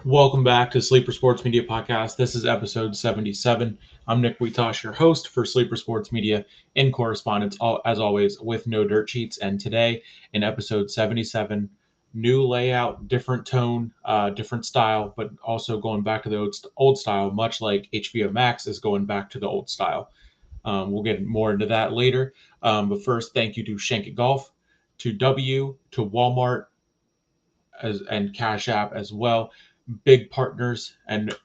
Welcome back to Sleeper Sports Media Podcast. This is episode 77. I'm Nick Wheatosh, your host for Sleeper Sports Media in correspondence, as always, with No Dirt Sheets. And today, in episode 77, new layout, different tone, different style, but also going back to the old style, much like HBO Max is going back to the old style. We'll get more into that later. But first, thank you to Shank It Golf, to W, to Walmart, and Cash App as well. Big partners and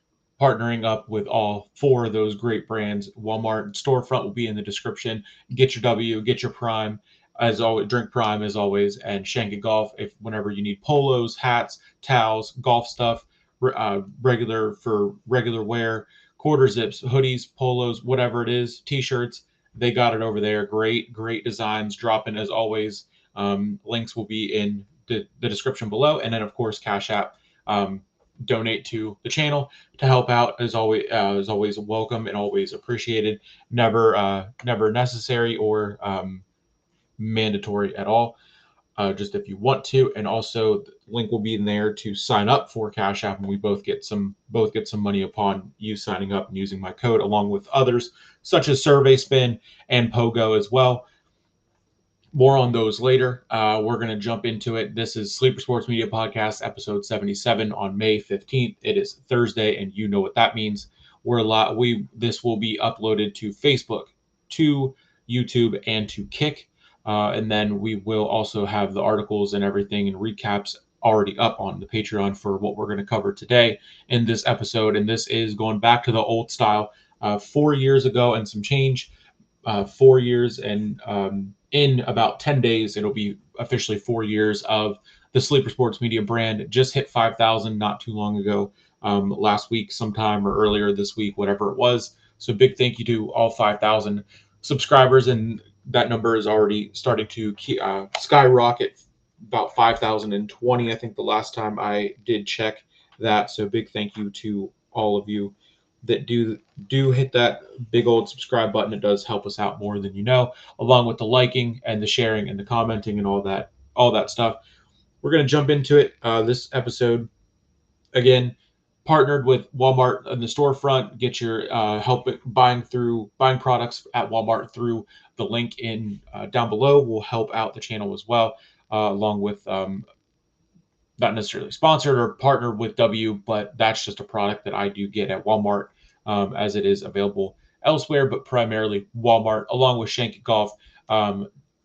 partnering up with all four of those great brands. Walmart storefront will be in the description. Get your W, get your Prime, as always. Drink Prime as always, and Shank It Golf. If whenever you need polos, hats, towels, golf stuff, regular wear, quarter zips, hoodies, polos, whatever it is, t-shirts, they got it over there. Great designs dropping as always. Links will be in the description below, and then of course Cash App. Donate to the channel to help out is always welcome and always appreciated. Never necessary or mandatory at all. Just if you want to, and also the link will be in there to sign up for Cash App, and we both get some money upon you signing up and using my code, along with others such as Survey Spin and Pogo as well. More on those later. We're going to jump into it. This is Sleeper Sports Media Podcast, episode 77 on May 15th. It is Thursday, and you know what that means. This will be uploaded to Facebook, to YouTube, and to Kick. And then we will also have the articles and everything and recaps already up on the Patreon for what we're going to cover today in this episode. And this is going back to the old style, 4 years ago and some change. 4 years and in about 10 days, it'll be officially 4 years of the Sleeper Sports Media brand. It just hit 5,000 not too long ago, last week sometime or earlier this week, whatever it was. So big thank you to all 5,000 subscribers, and that number is already starting to skyrocket. About 5,020, I think, the last time I did check that. So big thank you to all of you that do hit that big old subscribe button. It does help us out more than you know, along with the liking and the sharing and the commenting and all that stuff. We're going to jump into it. This episode, again, partnered with Walmart in the storefront. Get your help buying products at Walmart through the link in down below will help out the channel as well, along with not necessarily sponsored or partnered with W, but that's just a product that I do get at Walmart, as it is available elsewhere, but primarily Walmart, along with Shank Golf.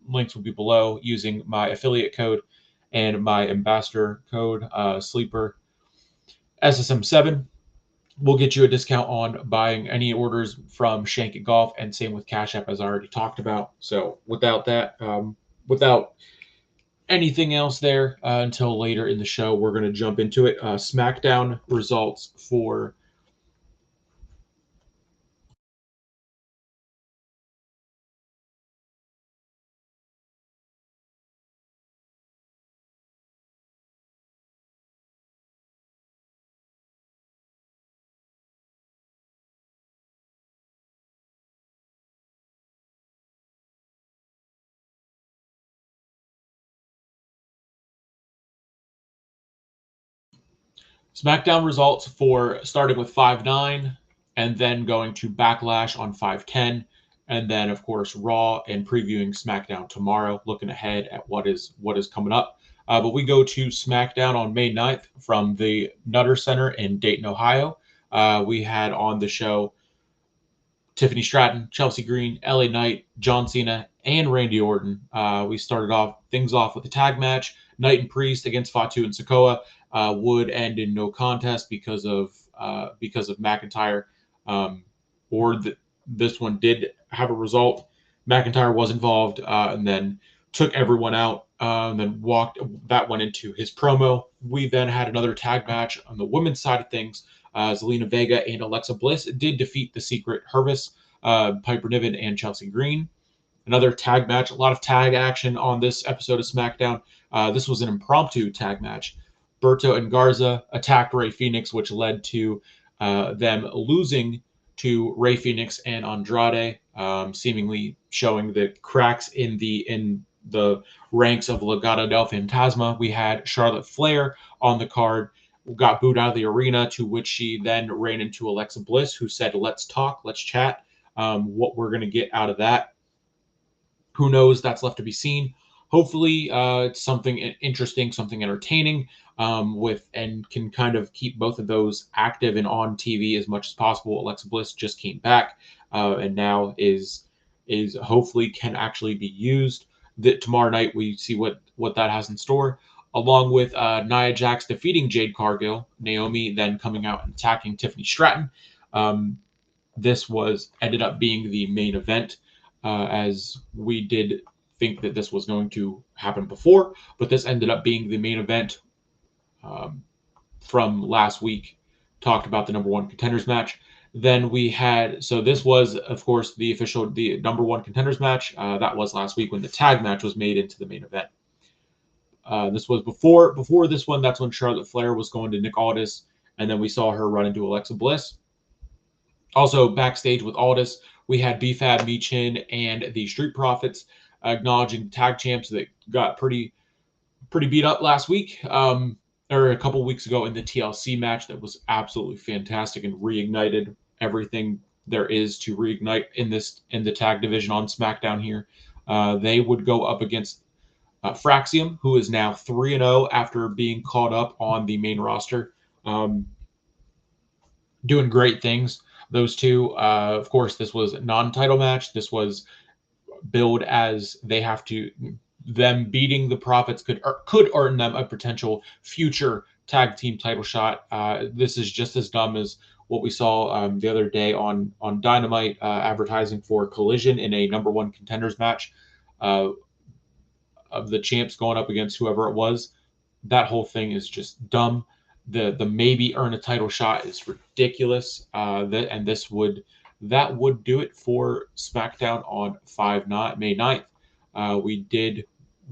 Links will be below using my affiliate code and my ambassador code, Sleeper SSM7. Will get you a discount on buying any orders from Shank Golf, and same with Cash App, as I already talked about. So without anything else there until later in the show, we're going to jump into it. SmackDown results for SmackDown results for starting with 5-9 and then going to Backlash on 5-10, and then of course Raw and previewing SmackDown tomorrow, looking ahead at what is coming up. But we go to SmackDown on May 9th from the Nutter Center in Dayton, Ohio. We had on the show Tiffany Stratton, Chelsea Green, LA Knight, John Cena, and Randy Orton. We started off things off with a tag match. Knight and Priest against Fatu and Sikoa would end in no contest because of McIntyre. This one did have a result. McIntyre was involved and then took everyone out and then walked. That went into his promo. We then had another tag match on the women's side of things. Zelina Vega and Alexa Bliss did defeat the Secret Hervis, Piper Niven, and Chelsea Green. Another tag match, a lot of tag action on this episode of SmackDown. This was an impromptu tag match. Berto and Garza attacked Rey Fenix, which led to them losing to Rey Fenix and Andrade, seemingly showing the cracks in the ranks of Legado del Fantasma. We had Charlotte Flair on the card, got booed out of the arena, to which she then ran into Alexa Bliss, who said, "Let's talk, let's chat." What we're going to get out of that, who knows? That's left to be seen. Hopefully, it's something interesting, something entertaining, and can kind of keep both of those active and on TV as much as possible. Alexa Bliss just came back, and now is hopefully can actually be used. Tomorrow night we see what that has in store, along with Nia Jax defeating Jade Cargill, Naomi then coming out and attacking Tiffany Stratton. This ended up being the main event, as we did think that this was going to happen before, but this ended up being the main event from last week. Talked about the number one contenders match. Then we had, so this was, of course, the number one contenders match. That was last week when the tag match was made into the main event. This was before this one. That's when Charlotte Flair was going to Nick Aldis, and then we saw her run into Alexa Bliss. Also backstage with Aldis, we had B-Fab, Michin, and the Street Profits acknowledging tag champs that got pretty beat up last week, or a couple weeks ago in the TLC match. That was absolutely fantastic and reignited everything there is to reignite in the tag division on SmackDown here. They would go up against Fraxium, who is now 3-0 after being caught up on the main roster. Doing great things. Those two, of course, this was a non-title match. This was billed as them beating the Profits could earn them a potential future tag team title shot. This is just as dumb as what we saw the other day on Dynamite, advertising for Collision in a number one contenders match of the champs going up against whoever it was. That whole thing is just dumb. The maybe earn a title shot is ridiculous. That would do it for SmackDown on May 9th. We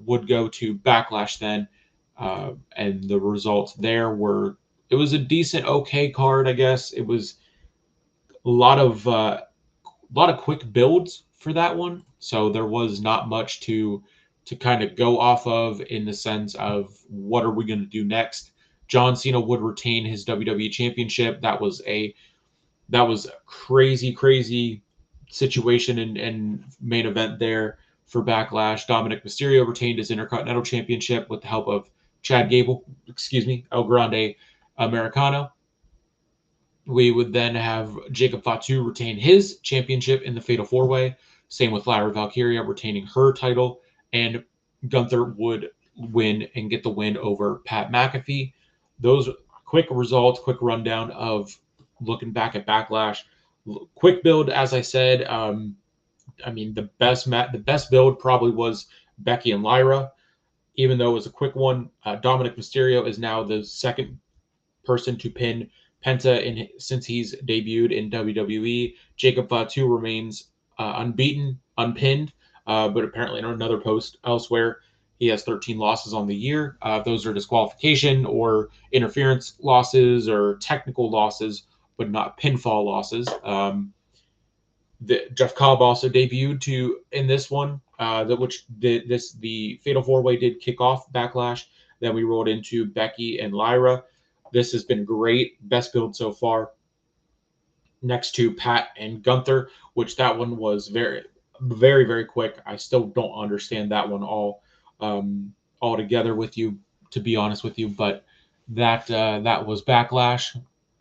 would go to Backlash then, and the results there were, it was a decent, okay card, I guess. It was a lot of quick builds for that one, so there was not much to kind of go off of in the sense of what are we going to do next. John Cena would retain his WWE Championship. That was a crazy situation and main event there for Backlash. Dominic Mysterio retained his Intercontinental Championship with the help of Chad Gable, El Grande Americano. We would then have Jacob Fatu retain his championship in the Fatal 4-Way. Same with Lyra Valkyria retaining her title. And Gunther would win and get the win over Pat McAfee. Those quick results, quick rundown of looking back at Backlash. Quick build, as I said. The best build probably was Becky and Lyra, even though it was a quick one. Dominic Mysterio is now the second person to pin Penta since he's debuted in WWE. Jacob Fatu remains unbeaten, unpinned, but apparently in another post elsewhere, he has 13 losses on the year. Those are disqualification or interference losses or technical losses, but not pinfall losses. Jeff Cobb also debuted in this one, the Fatal 4-Way did kick off Backlash. Then we rolled into Becky and Lyra. This has been great. Best build so far. next to Pat and Gunther, which that one was very, very, very quick. I still don't understand that one all together with you, to be honest with you. But that was Backlash,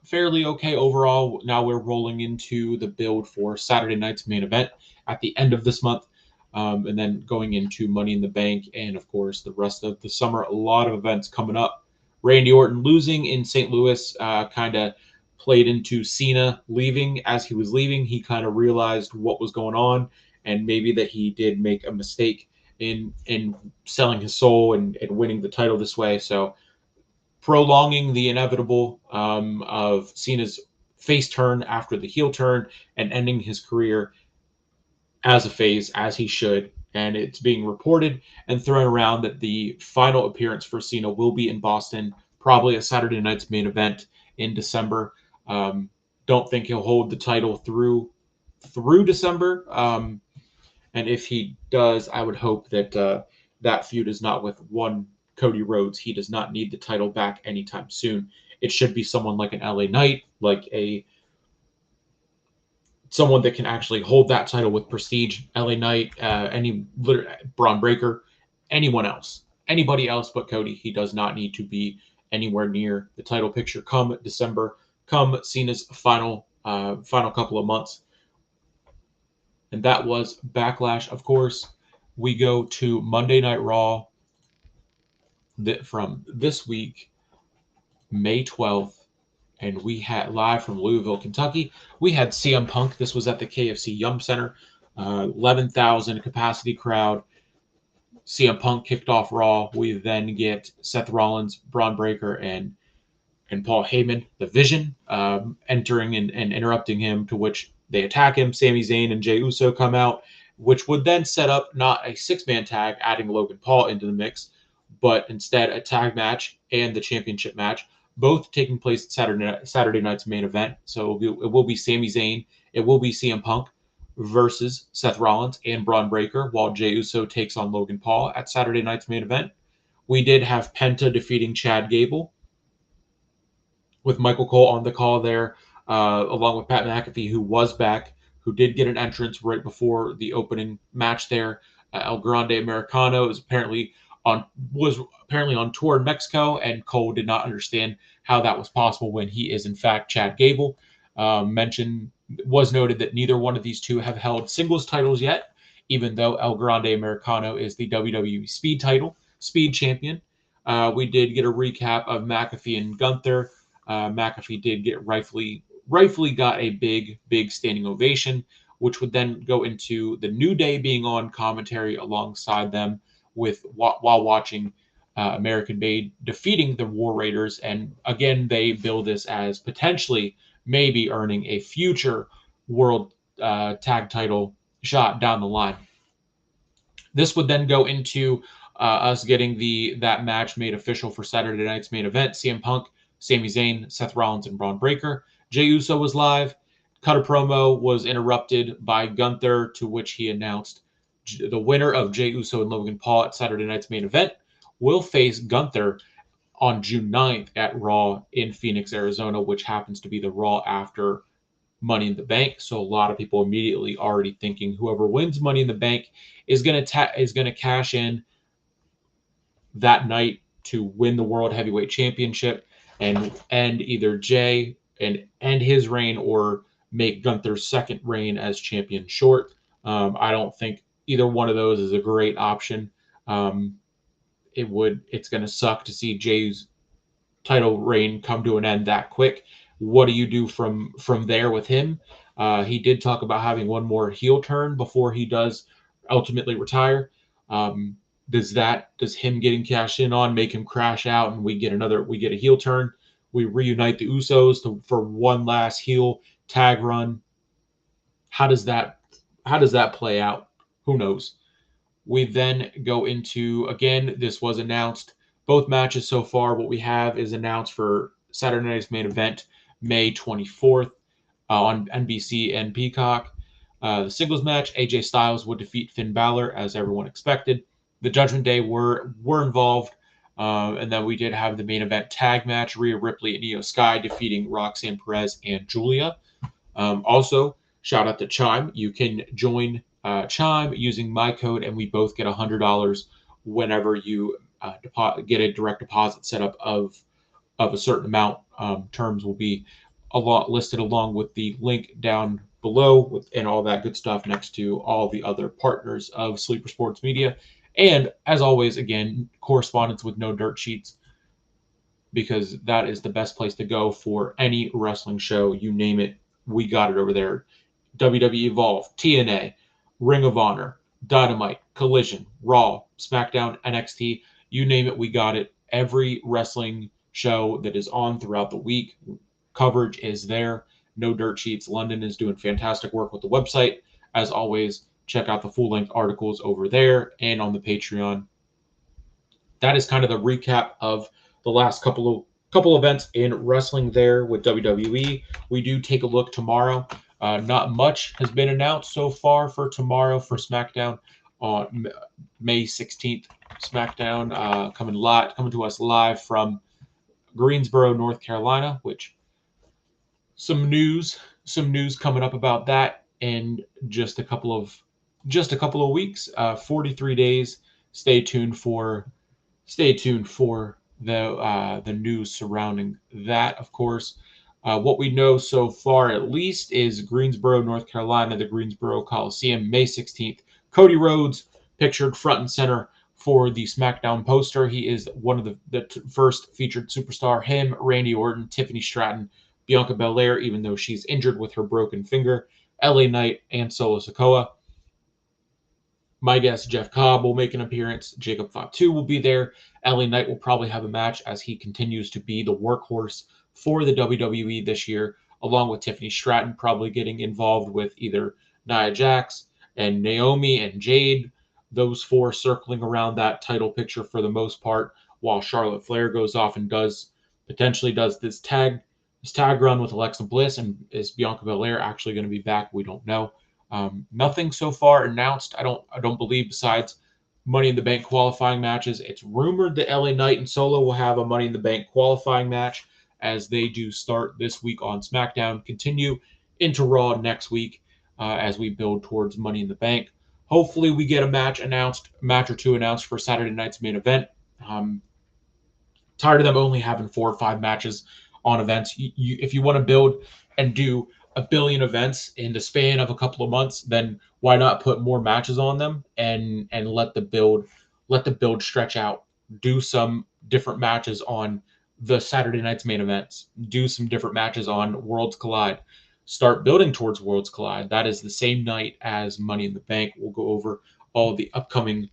fairly okay overall. Now we're rolling into the build for Saturday night's main event at the end of this month. And then going into Money in the Bank, and of course the rest of the summer, a lot of events coming up. Randy Orton losing in St. Louis kind of played into Cena leaving. As he was leaving, he kind of realized what was going on, and maybe that he did make a mistake in selling his soul and winning the title this way. So prolonging the inevitable of Cena's face turn after the heel turn and ending his career as a phase, as he should. And it's being reported and thrown around that the final appearance for Cena will be in Boston, probably a Saturday night's main event in December. Um, don't think he'll hold the title through December. And if he does, I would hope that that feud is not with one Cody Rhodes. He does not need the title back anytime soon. It should be someone like an LA Knight, like a someone that can actually hold that title with prestige. LA Knight, Bron Breakker, anyone else, anybody else but Cody. He does not need to be anywhere near the title picture come December, come Cena's final couple of months. And that was Backlash. Of course, we go to Monday Night Raw from this week, May 12th, and we had live from Louisville, Kentucky. We had CM Punk. This was at the KFC Yum Center, 11,000 capacity crowd. CM Punk kicked off Raw. We then get Seth Rollins, Bron Breakker, and Paul Heyman, the Vision, entering and interrupting him, to which they attack him. Sami Zayn and Jey Uso come out, which would then set up not a six-man tag, adding Logan Paul into the mix, but instead a tag match and the championship match, both taking place at Saturday night's main event. So it will be Sami Zayn, it will be CM Punk versus Seth Rollins and Bron Breakker, while Jey Uso takes on Logan Paul at Saturday night's main event. We did have Penta defeating Chad Gable, with Michael Cole on the call there, along with Pat McAfee, who was back, who did get an entrance right before the opening match there. El Grande Americano was apparently on tour in Mexico, and Cole did not understand how that was possible when he is in fact Chad Gable. Was noted that neither one of these two have held singles titles yet, even though El Grande Americano is the WWE Speed champion. We did get a recap of McAfee and Gunther. McAfee did get rightfully got a big standing ovation, which would then go into the New Day being on commentary alongside them while watching American Made defeating the War Raiders. And again, they bill this as potentially maybe earning a future world tag title shot down the line. This would then go into us getting that match made official for Saturday night's main event. CM Punk, Sami Zayn, Seth Rollins, and Bron Breakker. Jey Uso was live. Cut a promo, was interrupted by Gunther, to which he announced the winner of Jey Uso and Logan Paul at Saturday night's main event will face Gunther on June 9th at Raw in Phoenix, Arizona, which happens to be the Raw after Money in the Bank. So a lot of people immediately already thinking whoever wins Money in the Bank is going to cash in that night to win the World Heavyweight Championship and end either Jay and end his reign, or make Gunther's second reign as champion short. I don't think either one of those is a great option. It's going to suck to see Jay's title reign come to an end that quick. What do you do from there with him? He did talk about having one more heel turn before he does ultimately retire. Does him getting cashed in on make him crash out and we get a heel turn? We reunite the Usos for one last heel tag run. How does that play out? Who knows? We then go into, again, this was announced, both matches so far, what we have is announced for Saturday night's main event, May 24th, on NBC and Peacock. The singles match, AJ Styles would defeat Finn Balor, as everyone expected. The Judgment Day were involved. And then we did have the main event tag match, Rhea Ripley and Io Sky defeating Roxanne Perez and Julia. Also, shout out to Chime. You can join Chime using my code, and we both get $100 whenever you get a direct deposit set up of a certain amount. Terms will be a lot listed along with the link down below and all that good stuff next to all the other partners of Sleeper Sports Media. And as always, again, correspondence with No Dirt Sheets, because that is the best place to go for any wrestling show. You name it, we got it over there. WWE Evolve, TNA, Ring of Honor, Dynamite, Collision, Raw, SmackDown, NXT, you name it, we got it. Every wrestling show that is on throughout the week, coverage is there. No Dirt Sheets London is doing fantastic work with the website. As always, check out the full-length articles over there and on the Patreon. That is kind of the recap of the last couple events in wrestling there with WWE. We do take a look tomorrow. Not much has been announced so far for tomorrow for SmackDown on May 16th. SmackDown coming to us live from Greensboro, North Carolina, which some news coming up about that in just a couple of weeks, 43 days. Stay tuned for the news surrounding that, of course. What we know so far, at least, is Greensboro, North Carolina, the Greensboro Coliseum, May 16th. Cody Rhodes pictured front and center for the SmackDown poster. He is one of the first featured superstar. Him, Randy Orton, Tiffany Stratton, Bianca Belair, even though she's injured with her broken finger, LA Knight, and Solo Sikoa. My guess, Jeff Cobb will make an appearance. Jacob Fatu will be there. LA Knight will probably have a match as he continues to be the workhorse for the WWE this year, along with Tiffany Stratton probably getting involved with either Nia Jax and Naomi and Jade, those four circling around that title picture for the most part, while Charlotte Flair goes off and potentially does this tag run with Alexa Bliss. And is Bianca Belair actually going to be back? We don't know. Nothing so far announced. I don't believe, besides Money in the Bank qualifying matches. It's rumored that LA Knight and Solo will have a Money in the Bank qualifying match, as they do start this week on SmackDown, continue into Raw next week as we build towards Money in the Bank. Hopefully we get a match or two announced for Saturday night's main event. Tired of them only having 4 or 5 matches on events. If you want to build and do a billion events in the span of a couple of months, then why not put more matches on them and let the build stretch out. Do some different matches on the Saturday night's main events. Do some different matches on Worlds Collide. Start building towards Worlds Collide. That is the same night as Money in the Bank. We'll go over all the upcoming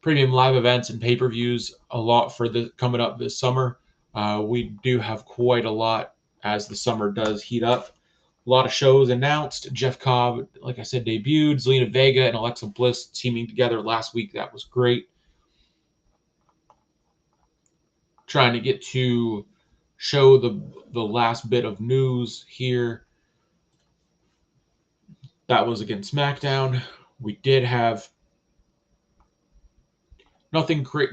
premium live events and pay-per-views a lot for the coming up this summer. We do have quite a lot as the summer does heat up. A lot of shows announced. Jeff Cobb, like I said, debuted. Zelina Vega and Alexa Bliss teaming together last week. That was great. Trying to get to show the last bit of news here. That was against SmackDown. We did have nothing for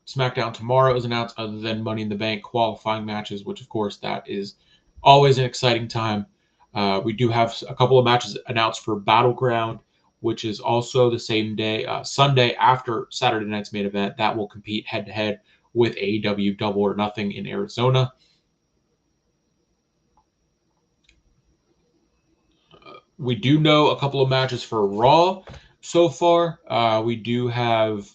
SmackDown tomorrow is announced other than Money in the Bank qualifying matches, which, of course, that is always an exciting time. We do have a couple of matches announced for Battleground, which is also the same day, Sunday after Saturday night's main event. That will compete head-to-head with AEW Double or Nothing in Arizona. We do know a couple of matches for Raw so far. We do have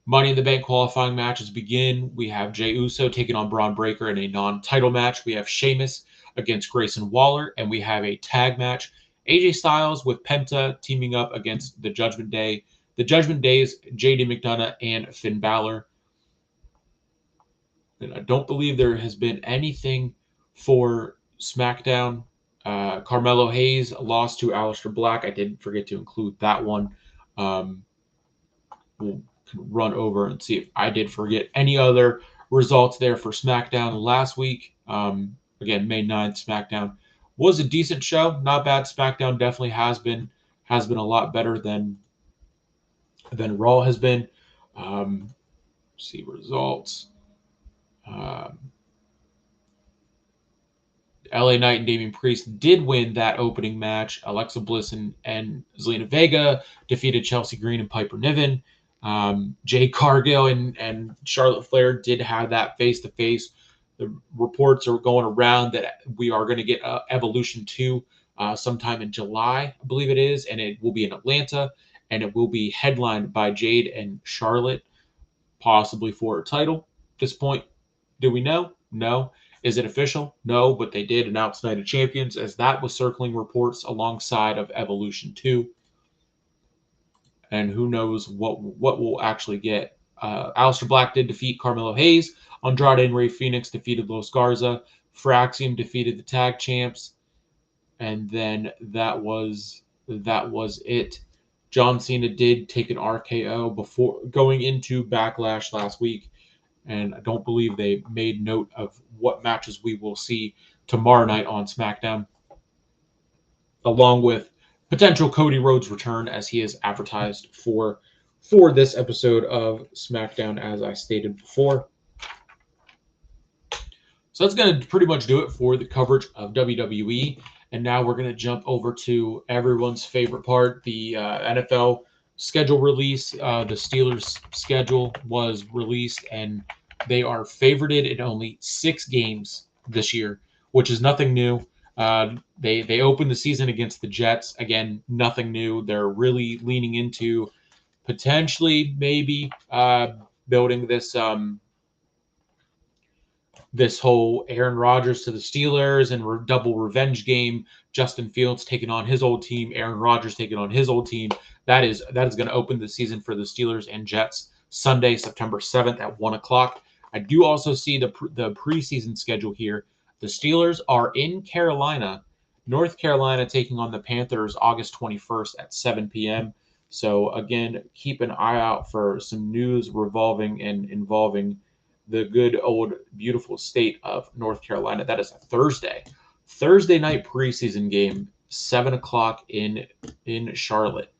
Money in the Bank qualifying matches begin. We have Jey Uso taking on Bron Breakker in a non-title match. We have Sheamus against Grayson Waller, and we have a tag match. AJ Styles with Penta teaming up against the Judgment Day. The Judgment Days, JD McDonough and Finn Balor. And I don't believe there has been anything for SmackDown. Carmelo Hayes lost to Aleister Black. I did forget to include that one. We'll run over and see if I did forget any other results there for SmackDown last week. Again, May 9th, SmackDown was a decent show. Not bad. SmackDown definitely has been a lot better than Raw has been. See results. LA Knight and Damian Priest did win that opening match. Alexa Bliss and Zelina Vega defeated Chelsea Green and Piper Niven. Jade Cargill and Charlotte Flair did have that face-to-face. The reports are going around that we are going to get Evolution 2 sometime in July, I believe it is, and it will be in Atlanta, and it will be headlined by Jade and Charlotte, possibly for a title. At this point, do we know? No. Is it official? No, but they did announce Night of Champions, as that was circling reports alongside of Evolution 2. And who knows what we'll actually get. Aleister Black did defeat Carmelo Hayes. Andrade and Rey Fenix defeated Los Garza. Fraxium defeated the tag champs. And then that was it. John Cena did take an RKO before going into Backlash last week. And I don't believe they made note of what matches we will see tomorrow night on SmackDown, along with potential Cody Rhodes return, as he is advertised for this episode of SmackDown, as I stated before. So that's going to pretty much do it for the coverage of WWE. And now we're going to jump over to everyone's favorite part, the NFL schedule release. The Steelers' schedule was released, and they are favorited in only 6 games this year, which is nothing new. They opened the season against the Jets. Again, nothing new. They're really leaning into potentially maybe building this whole Aaron Rodgers to the Steelers and double revenge game. Justin Fields taking on his old team, Aaron Rodgers taking on his old team. That is going to open the season for the Steelers and Jets Sunday, September 7th at 1 o'clock. I do also see the preseason schedule here. The Steelers are in Carolina, North Carolina, taking on the Panthers August 21st at 7 p.m. So again, keep an eye out for some news revolving and involving the good old beautiful state of North Carolina. That is a Thursday night preseason game, 7 o'clock in Charlotte.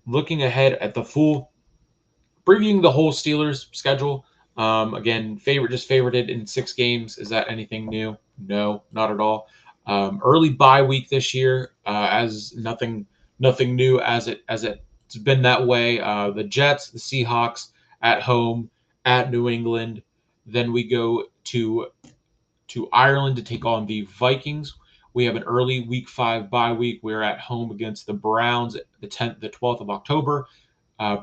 Looking ahead at the full, previewing the whole Steelers schedule. Again, favorited in 6 games. Is that anything new? No, not at all. Early bye week this year, as nothing new as it's been that way. The Jets, the Seahawks at home, at New England. Then we go to Ireland to take on the Vikings. We have an early week 5 bye week. We're at home against the Browns the 12th of October.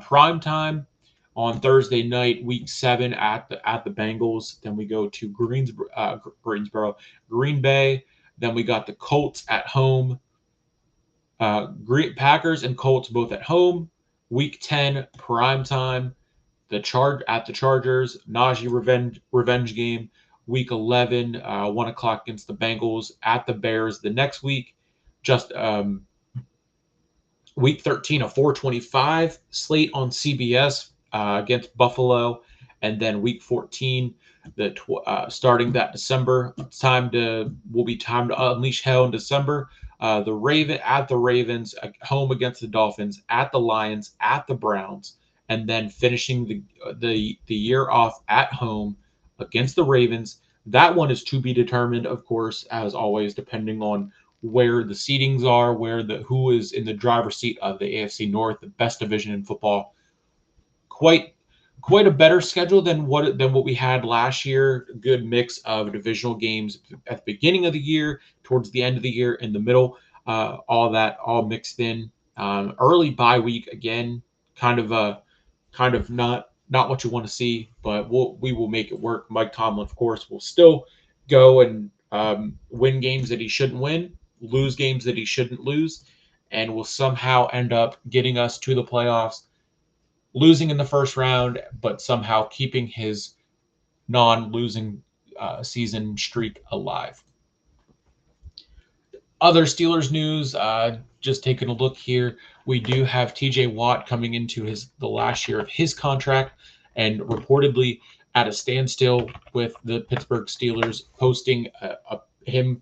Prime time on Thursday night, week 7 at the Bengals. Then we go to Green Bay. Then we got the Colts at home. Packers and Colts both at home. Week 10 prime time. The Chargers, Najee revenge game. Week 11, 1 o'clock against the Bengals, at the Bears the next week. Just week 13, a 4:25 slate on CBS against Buffalo, and then week 14, starting that December. Will be time to unleash hell in December. The Ravens, home against the Dolphins, at the Lions, at the Browns. And then finishing the year off at home against the Ravens. That one is to be determined, of course, as always, depending on where the seedings are, who is in the driver's seat of the AFC North, the best division in football. Quite a better schedule than what we had last year. A good mix of divisional games at the beginning of the year, towards the end of the year, in the middle. All mixed in. Early bye week again, kind of not what you want to see, but we will make it work. Mike Tomlin, of course, will still go and win games that he shouldn't win, lose games that he shouldn't lose, and will somehow end up getting us to the playoffs, losing in the first round, but somehow keeping his non-losing season streak alive. Other Steelers news, just taking a look here, we do have TJ Watt coming into the last year of his contract, and reportedly at a standstill with the Pittsburgh Steelers, posting him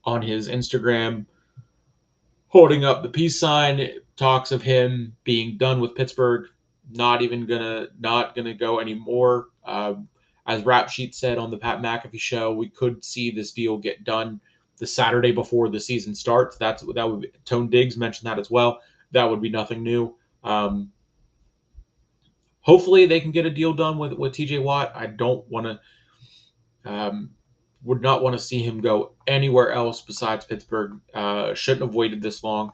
on his Instagram holding up the peace sign. Talks of him being done with Pittsburgh, not gonna go anymore. As Rap Sheet said on the Pat McAfee show, we could see this deal get done the Saturday before the season starts. That would be, Tone Diggs mentioned that as well. That would be nothing new. Hopefully they can get a deal done with TJ Watt. I don't want to, would not want to see him go anywhere else besides Pittsburgh. Shouldn't have waited this long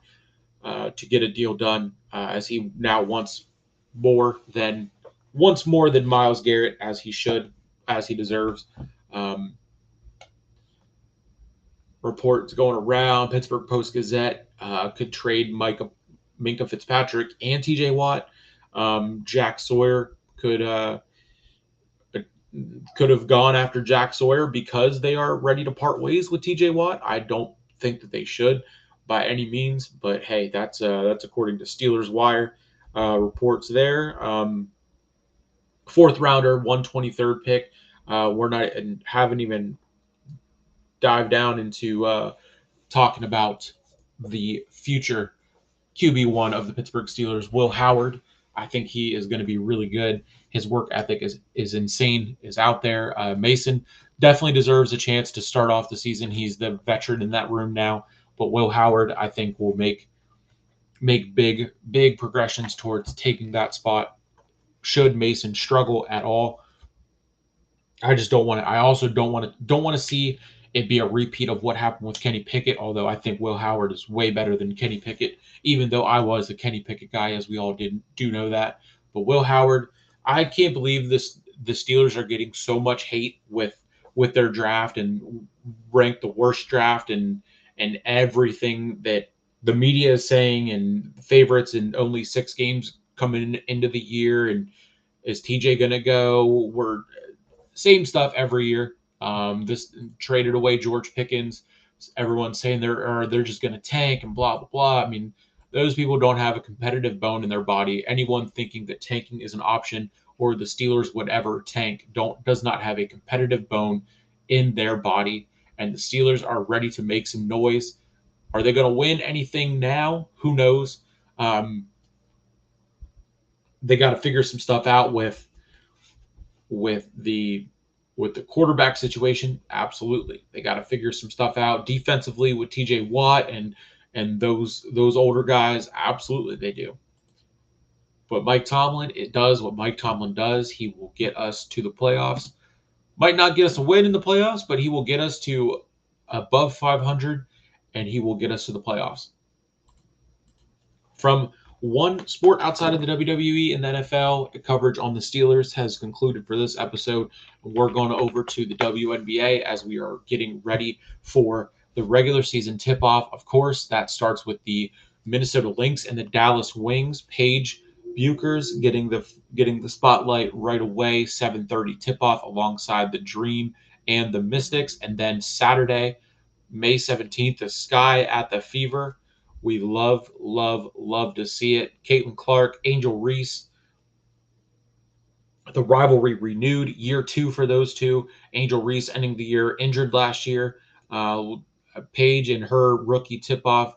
to get a deal done, as he now wants more than Myles Garrett, as he should, as he deserves. Reports going around, Pittsburgh Post-Gazette could trade Minkah Fitzpatrick and TJ Watt. Jack Sawyer could have gone after Jack Sawyer because they are ready to part ways with TJ Watt. I don't think that they should by any means, but hey, that's according to Steelers Wire reports there. Fourth rounder, 123rd pick. We're not and haven't even dived down into talking about the future QB1 of the Pittsburgh Steelers, Will Howard. I think he is going to be really good. His work ethic is insane, is out there. Mason definitely deserves a chance to start off the season. He's the veteran in that room now. But Will Howard, I think, will make big progressions towards taking that spot should Mason struggle at all. I just don't want to. I also don't want to see it be a repeat of what happened with Kenny Pickett. Although I think Will Howard is way better than Kenny Pickett, even though I was a Kenny Pickett guy, as we all do know that. But Will Howard, I can't believe this. The Steelers are getting so much hate with their draft and ranked the worst draft and everything that the media is saying, and favorites in only 6 games coming into the year. And is TJ gonna go? We're same stuff every year. This traded away George Pickens. Everyone's saying they're just going to tank and blah blah blah. I mean, those people don't have a competitive bone in their body. Anyone thinking that tanking is an option or the Steelers would ever tank does not have a competitive bone in their body. And the Steelers are ready to make some noise. Are they going to win anything now? Who knows? They got to figure some stuff out with the quarterback situation. Absolutely, they got to figure some stuff out defensively with TJ Watt and those older guys. Absolutely, they do. But Mike Tomlin, it does what Mike Tomlin does. He will get us to the playoffs. Might not get us a win in the playoffs, but he will get us to above 500, and he will get us to the playoffs. From one sport outside of the WWE and the NFL, coverage on the Steelers has concluded for this episode. We're going over to the WNBA as we are getting ready for the regular season tip-off. Of course, that starts with the Minnesota Lynx and the Dallas Wings. Paige Buchers getting the spotlight right away. 7:30 tip-off alongside the Dream and the Mystics. And then Saturday, May 17th, the Sky at the Fever. We love to see it. Caitlin Clark, Angel Reese. The rivalry renewed, year 2 for those two. Angel Reese ending the year injured last year. Paige and her rookie tip-off.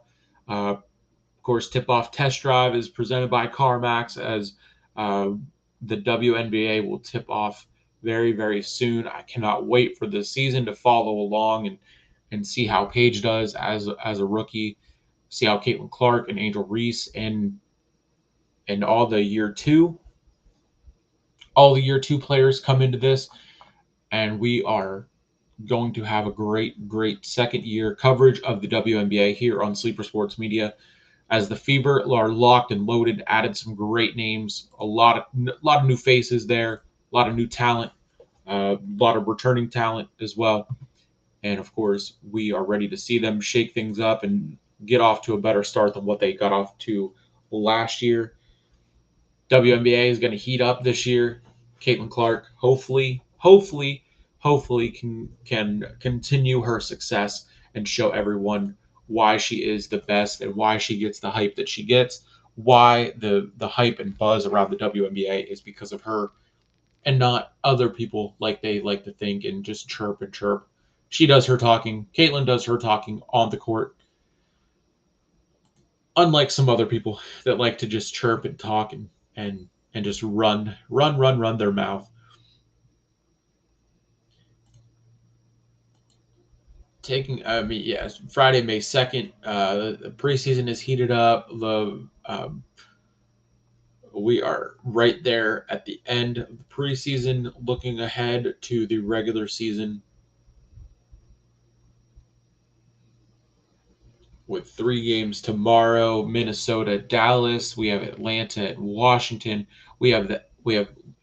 Of course, tip-off test drive is presented by CarMax, as the WNBA will tip off very, very soon. I cannot wait for the season to follow along and see how Paige does as a rookie. See how Caitlin Clark and Angel Reese and all the year 2 players come into this, and we are going to have a great second year coverage of the WNBA here on Sleeper Sports Media, as the Fever are locked and loaded. Added some great names, a lot of new faces there, a lot of new talent, a lot of returning talent as well. And of course, we are ready to see them shake things up and get off to a better start than what they got off to last year. WNBA is going to heat up this year. Caitlin Clark hopefully can continue her success and show everyone why she is the best and why she gets the hype that she gets. Why the hype and buzz around the WNBA is because of her and not other people like they like to think and just chirp and chirp. She does her talking. Caitlin does her talking on the court. Unlike some other people that like to just chirp and talk and just run their mouth. Friday, May 2nd. The preseason is heated up. We are right there at the end of the preseason, looking ahead to the regular season with 3 games tomorrow: Minnesota, Dallas. We have Atlanta and Washington. We have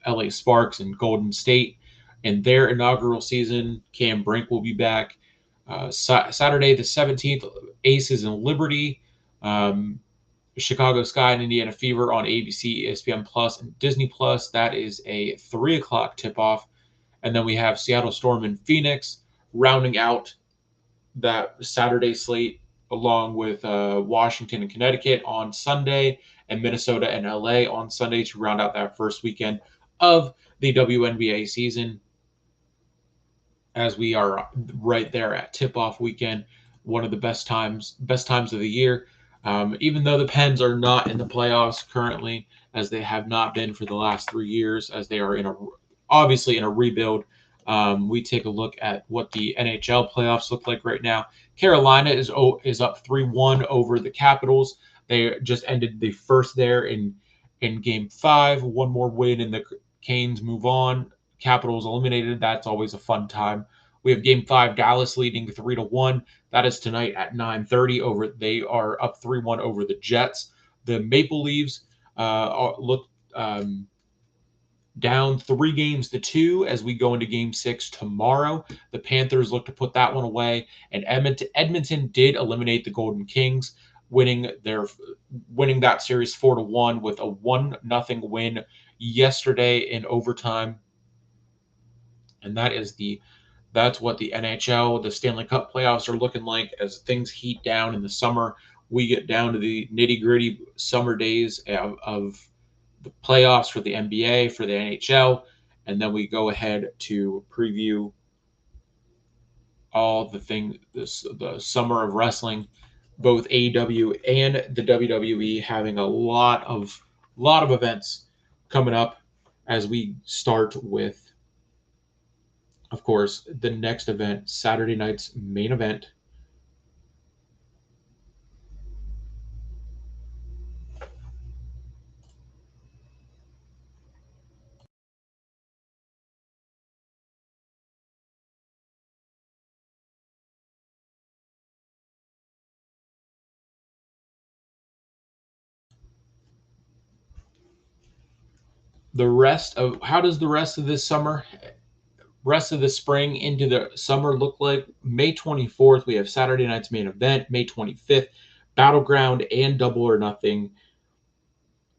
LA Sparks and Golden State in their inaugural season. Cam Brink will be back. Saturday the 17th, Aces and Liberty. Chicago Sky and Indiana Fever on ABC, ESPN Plus, and Disney Plus. That is a 3 o'clock tip-off. And then we have Seattle Storm and Phoenix rounding out that Saturday slate, along with Washington and Connecticut on Sunday, and Minnesota and LA on Sunday to round out that first weekend of the WNBA season, as we are right there at tip-off weekend, one of the best times of the year. Even though the Pens are not in the playoffs currently, as they have not been for the last 3 years, as they are obviously in a rebuild. We take a look at what the NHL playoffs look like right now. Carolina is up 3-1 over the Capitals. They just ended the first there in Game 5. One more win and the Canes move on. Capitals eliminated. That's always a fun time. We have Game 5, Dallas leading 3-1. That is tonight at 9:30. They are up 3-1 over the Jets. The Maple Leafs look down 3-2 as we go into Game 6 tomorrow. The Panthers look to put that one away, and Edmonton did eliminate the Golden Kings, winning that series 4-1 with a 1-0 win yesterday in overtime. And that's what the NHL, the Stanley Cup playoffs are looking like as things heat down in the summer. We get down to the nitty-gritty summer days of the playoffs for the NBA, for the NHL, and then we go ahead to preview all the summer of wrestling, both AEW and the WWE having a lot of events coming up, as we start with, of course, the next event, Saturday night's main event. How does the rest of this spring into the summer look like? May 24th, we have Saturday night's main event. May 25th, Battleground and Double or Nothing.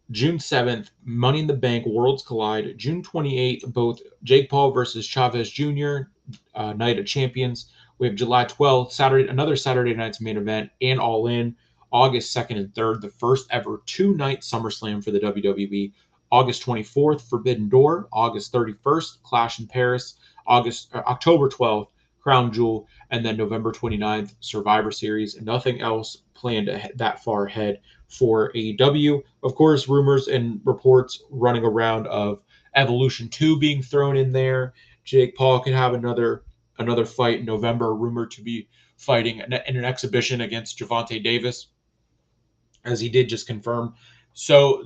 June 7th, Money in the Bank, Worlds Collide. June 28th, both Jake Paul versus Chavez Jr., Night of Champions. We have July 12th, another Saturday night's main event, and All In. August 2nd and 3rd, the first ever 2-night SummerSlam for the WWE. August 24th, Forbidden Door. August 31st, Clash in Paris. October 12th, Crown Jewel. And then November 29th, Survivor Series. Nothing else planned that far ahead for AEW. Of course, rumors and reports running around of Evolution 2 being thrown in there. Jake Paul could have another fight in November, rumored to be fighting in an exhibition against Gervonta Davis, as he did just confirm. So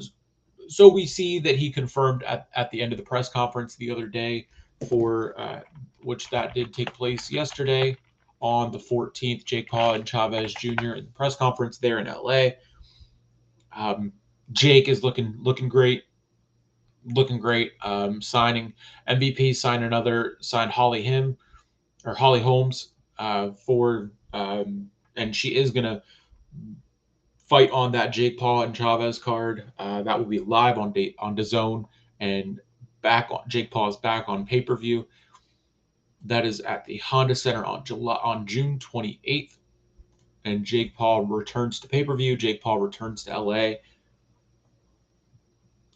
we see that he confirmed at the end of the press conference the other day, for which that did take place yesterday on the 14th. Jake Paul and Chavez Jr. in the press conference there in LA. Jake is looking great. Signing MVP, signed Holly Holmes and she is gonna fight on that Jake Paul and Chavez card. That will be live on DAZN, and Jake Paul is back on pay-per-view. That is at the Honda Center on June 28th, and Jake Paul returns to pay-per-view. Jake Paul returns to LA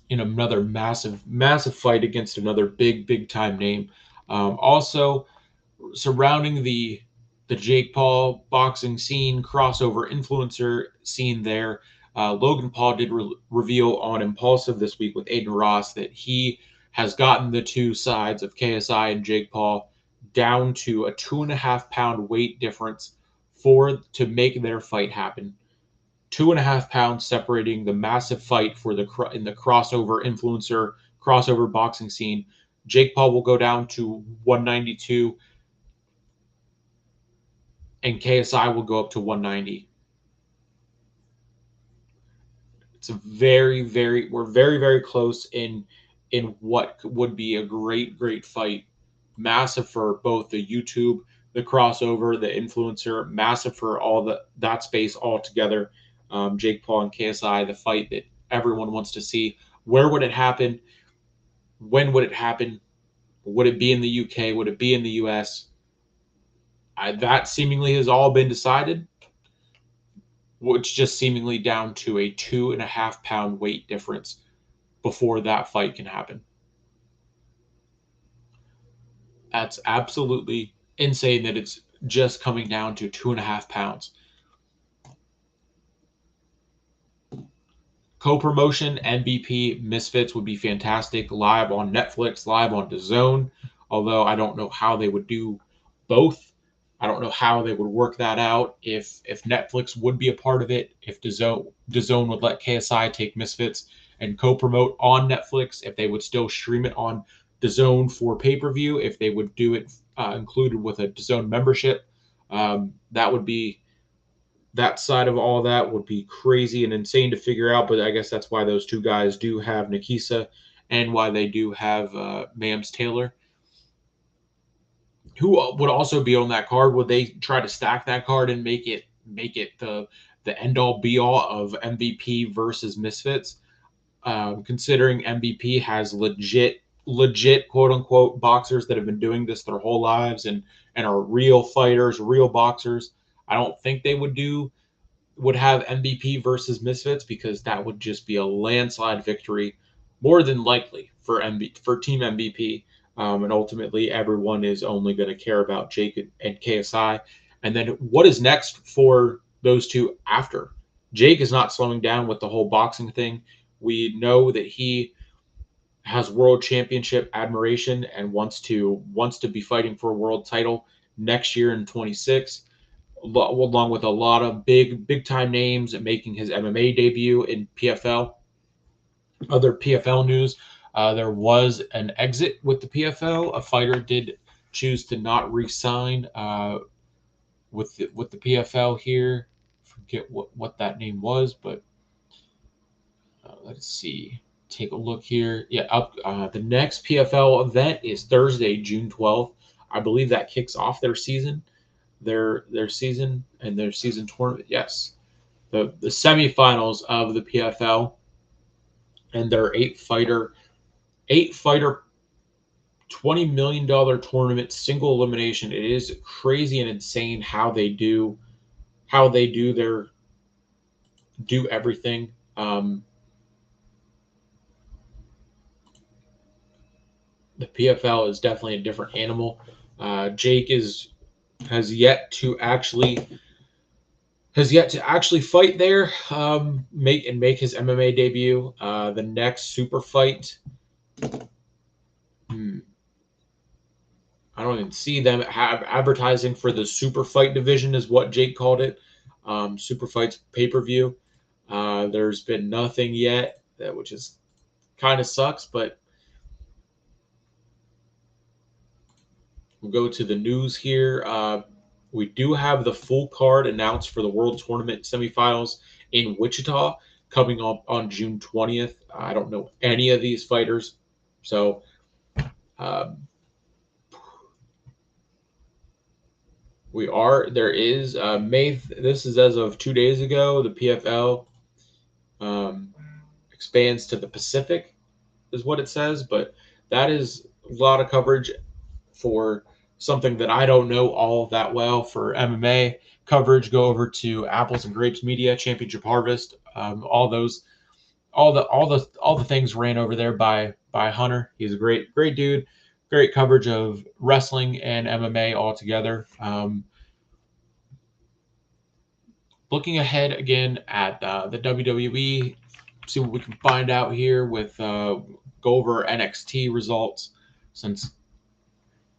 in another massive fight against another big time name. Also surrounding the Jake Paul boxing scene, crossover influencer scene there, Logan Paul did reveal on Impulsive this week with Aiden Ross that he has gotten the two sides of KSI and Jake Paul down to a 2.5 pound weight difference to make their fight happen. 2.5 pounds separating the massive fight in the crossover crossover boxing scene. Jake Paul will go down to 192, and KSI will go up to 190. It's we're very, very close in what would be a great fight. Massive for both the YouTube, the crossover, the influencer, massive for that space all together. Jake Paul and KSI, the fight that everyone wants to see. Where would it happen? When would it happen? Would it be in the UK? Would it be in the US? That seemingly has all been decided. It's just seemingly down to a 2.5 pound weight difference before that fight can happen. That's absolutely insane that it's just coming down to 2.5 pounds. Co-promotion, MVP, Misfits would be fantastic. Live on Netflix, live on DAZN. Although I don't know how they would do both. I don't know how they would work that out. If Netflix would be a part of it, if DAZN would let KSI take Misfits and co-promote on Netflix, if they would still stream it on DAZN for pay-per-view, if they would do it included with a DAZN membership, that side of all that would be crazy and insane to figure out, but I guess that's why those two guys do have Nikisa and why they do have Mams Taylor. Who would also be on that card? Would they try to stack that card and make it the end all be all of MVP versus Misfits? Considering MVP has legit quote unquote boxers that have been doing this their whole lives and are real fighters, real boxers. I don't think they would have MVP versus Misfits because that would just be a landslide victory, more than likely for Team MVP. And ultimately, everyone is only going to care about Jake and KSI. And then what is next for those two after? Jake is not slowing down with the whole boxing thing. We know that he has world championship admiration and wants to be fighting for a world title next year in 26, along with a lot of big time names and making his MMA debut in PFL. Other PFL news: there was an exit with the PFL. A fighter did choose to not re-sign with the PFL here. Forget what that name was, but let's see. Take a look here. Yeah, the next PFL event is Thursday, June 12th. I believe that kicks off their season, their season and their season tournament. Yes, the semifinals of the PFL and their eight fighter $20 million tournament single elimination. It is crazy and insane how they do everything. The PFL is definitely a different animal. Jake has yet to actually fight there, make his MMA debut. The next super fight, I don't even see them have advertising for the super fight division, is what Jake called it. Super fights pay-per-view. There's been nothing yet, which is kind of sucks, but we'll go to the news here. We do have the full card announced for the World Tournament semifinals in Wichita coming up on June 20th. I don't know any of these fighters, so there is this is as of 2 days ago. The PFL expands to the Pacific, is what it says, but that is a lot of coverage for something that I don't know all that well. For MMA coverage, go over to Apples and Grapes Media, Championship Harvest. All the things ran over there by Hunter. He's a great dude. Great coverage of wrestling and MMA all together. Looking ahead again at the WWE, see what we can find out here with go over NXT results, since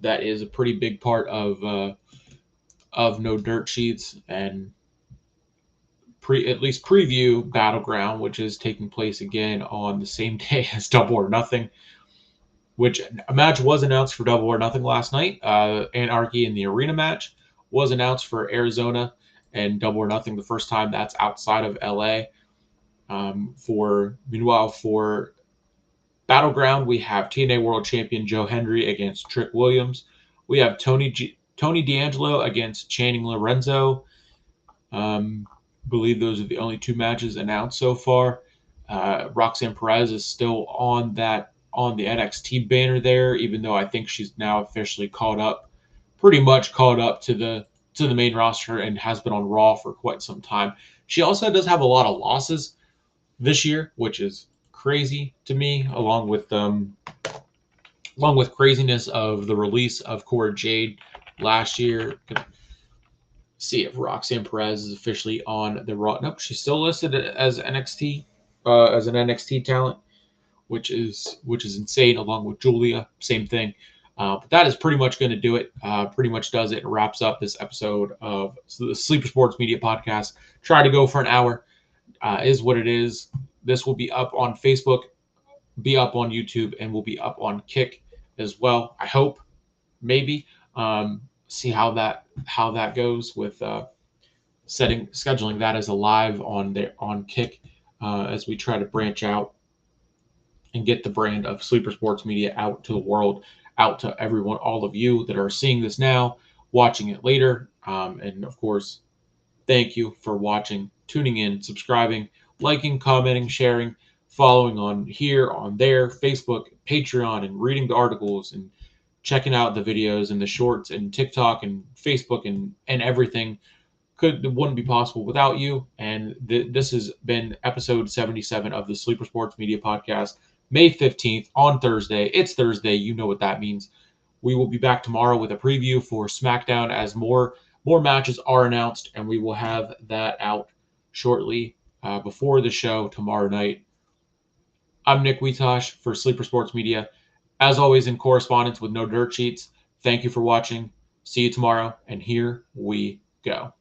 that is a pretty big part of No Dirt Sheets and at least preview Battleground, which is taking place again on the same day as Double or Nothing, which a match was announced for Double or Nothing last night. Anarchy in the Arena match was announced for Arizona and Double or Nothing, the first time that's outside of LA. Meanwhile, for Battleground, we have TNA World Champion Joe Hendry against Trick Williams. We have Tony D'Angelo against Channing Lorenzo. Believe those are the only two matches announced so far. Roxanne Perez is still on the NXT banner there, even though I think she's now officially pretty much caught up to the main roster and has been on Raw for quite some time. She also does have a lot of losses this year, which is crazy to me, along with craziness of the release of Cora Jade last year. See if Roxanne Perez is officially on the Raw. Nope, she's still listed as NXT, as an NXT talent, which is insane. Along with Julia, same thing. But that is pretty much going to do it. Pretty much does it. Wraps up this episode of the Sleeper Sports Media Podcast. Try to go for an hour. Is what it is. This will be up on Facebook, be up on YouTube, and will be up on Kick as well. I hope, maybe. See how that goes with scheduling that as a live on Kick as we try to branch out and get the brand of Sleeper Sports Media out to the world, out to everyone, all of you that are seeing this now, watching it later, and of course, thank you for watching, tuning in, subscribing, liking, commenting, sharing, following on here, on there, Facebook, Patreon, and reading the articles and checking out the videos and the shorts and TikTok and Facebook and everything wouldn't be possible without you. And this has been episode 77 of the Sleeper Sports Media Podcast, May 15th on Thursday. It's Thursday. You know what that means. We will be back tomorrow with a preview for SmackDown as more matches are announced, and we will have that out shortly before the show tomorrow night. I'm Nick Wietosh for Sleeper Sports Media. As always, in correspondence with No Dirt Sheets. Thank you for watching. See you tomorrow, and here we go.